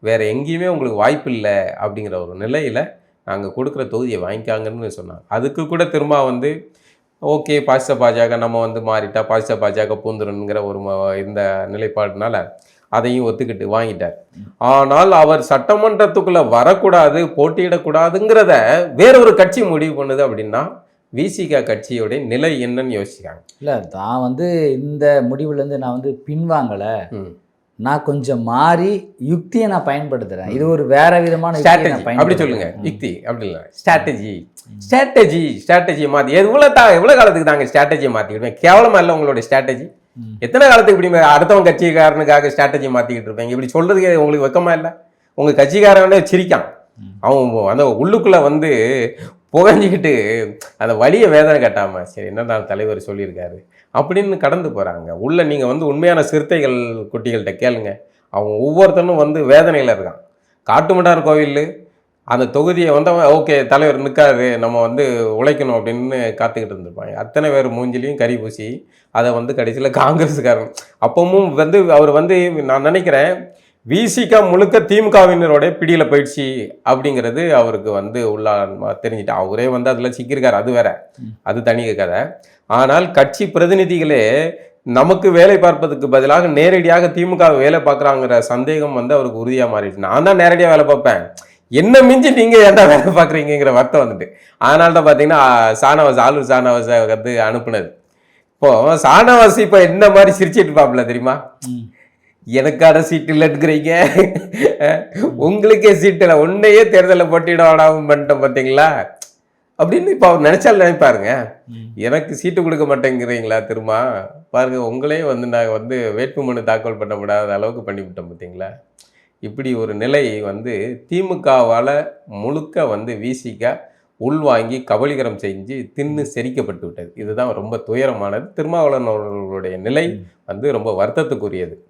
வேறு எங்கேயுமே உங்களுக்கு வாய்ப்பு இல்லை அப்படிங்கிற ஒரு நிலையில் நாங்கள் கொடுக்குற தொகுதியை வாங்கிக்காங்கன்னு சொன்னாங்க. அதுக்கு கூட திரும்ப வந்து ஓகே பாசிச பாஜக நம்ம வந்து மாறிட்டா பாசிச பாஜக பூந்துருங்கிற ஒரு இந்த நிலைப்பாடுனால அதையும் ஒத்துக்கிட்டு வாங்கிட்டார். ஆனால் அவர் சட்டமன்றத்துக்குள்ளே வரக்கூடாது, போட்டியிடக்கூடாதுங்கிறத வேற ஒரு கட்சி முடிவு பண்ணுது அப்படின்னா விசிக கட்சியோடைய நிலை என்னன்னு யோசிக்காங்க. இல்லை, நான் வந்து இந்த முடிவுலேருந்து நான் வந்து பின்வாங்கலை, நான் கொஞ்சம் மாறி யுக்தியை நான் பயன்படுத்துகிறேன். இது ஒரு வேற விதமான ஸ்ட்ராட்டஜி அப்படி சொல்லுங்க. யுக்தி அப்படி இல்லை, ஸ்ட்ராட்டஜியை மாற்றி எவ்வளோ காலத்துக்கு தாங்க ஸ்ட்ராட்டஜியை மாற்றிக்கிட்டேன்? கேவலமாக இல்லை உங்களுடைய ஸ்ட்ராட்டஜி? எத்தனை காலத்துக்கு இப்படி அடுத்தவங்க கட்சிக்காரனுக்காக ஸ்ட்ராட்டஜி மாற்றிக்கிட்டு இருப்பேங்க? இப்படி சொல்கிறதுக்கு உங்களுக்கு வெக்கமா இல்லை? உங்கள் கட்சிக்காரனே சிரிக்கான், அவன் அந்த உள்ளுக்குள்ளே வந்து புகஞ்சிக்கிட்டு அந்த வலியை வேதனை கட்டாமல் சரி என்ன தலைவர் சொல்லியிருக்காரு அப்படின்னு கடந்து போகிறாங்க. உள்ள நீங்கள் வந்து உண்மையான சிறுத்தைகள் குட்டிகள்கிட்ட கேளுங்க, அவங்க ஒவ்வொருத்தனும் வந்து வேதனையில் இருக்கான். காட்டுமன்னார் கோவில் அந்த தொகுதியை வந்து ஓகே தலைவர் நிற்காது, நம்ம வந்து உழைக்கணும் அப்படின்னு காத்துக்கிட்டு இருந்திருப்பாங்க. அத்தனை பேர் மூஞ்சிலையும் கறி பூசி அதை வந்து கடைசியில் காங்கிரஸுக்காரன் அப்பவும் வந்து அவர் வந்து நான் நினைக்கிறேன் விசிக முழுக்க திமுகவினரோடைய பிடியில் போயிடுச்சு அப்படிங்கிறது அவருக்கு வந்து உள்ள தெரிஞ்சுட்டு அவரே வந்து அதில் சிக்கியிருக்காரு. அது வேற, அது தனி கதை. ஆனால் கட்சி பிரதிநிதிகளே நமக்கு வேலை பார்ப்பதுக்கு பதிலாக நேரடியாக திமுக வேலை பார்க்குறாங்கிற சந்தேகம் வந்து அவருக்கு உறுதியாக மாறிடுச்சு. நான் தான் நேரடியாக வேலை பார்ப்பேன், என்ன மிஞ்சி நீங்கள் ஏன்டா வேலை பார்க்குறீங்கிற வருத்தம் வந்துட்டு. அதனால தான் பார்த்தீங்கன்னா ஷானவாஸ் ஆளுநர் ஷானவாஸை வந்து அனுப்புனது. இப்போ ஷானவாஸ் இப்போ என்ன மாதிரி சிரிச்சிட்டு இருப்பாப்புல தெரியுமா? எனக்கான சீட்டு இல்லைங்கிறீங்க, உங்களுக்கே சீட்டு இல்லை, உன்னையே தேர்தலில் போட்டியிட விடாமல் பண்ணிட்டோம் பார்த்தீங்களா அப்படின்னு இப்போ அவர் நினைச்சாலும் நினைப்பாருங்க. எனக்கு சீட்டு கொடுக்க மாட்டேங்கிறீங்களா திரும்ப பாருங்க, உங்களே வந்து நாங்கள் வந்து வேட்புமனு தாக்கல் பண்ண முடியாத அளவுக்கு பண்ணிவிட்டோம் பார்த்தீங்களா. இப்படி ஒரு நிலை வந்து திமுகவால் முழுக்க வந்து விசிக உள்வாங்கி கபலீகரம் செஞ்சு தின்னு செரிக்கப்பட்டு விட்டது. இதுதான் ரொம்ப துயரமானது. திருமாவளவன் அவர்களுடைய நிலை வந்து ரொம்ப வருத்தத்துக்குரியது.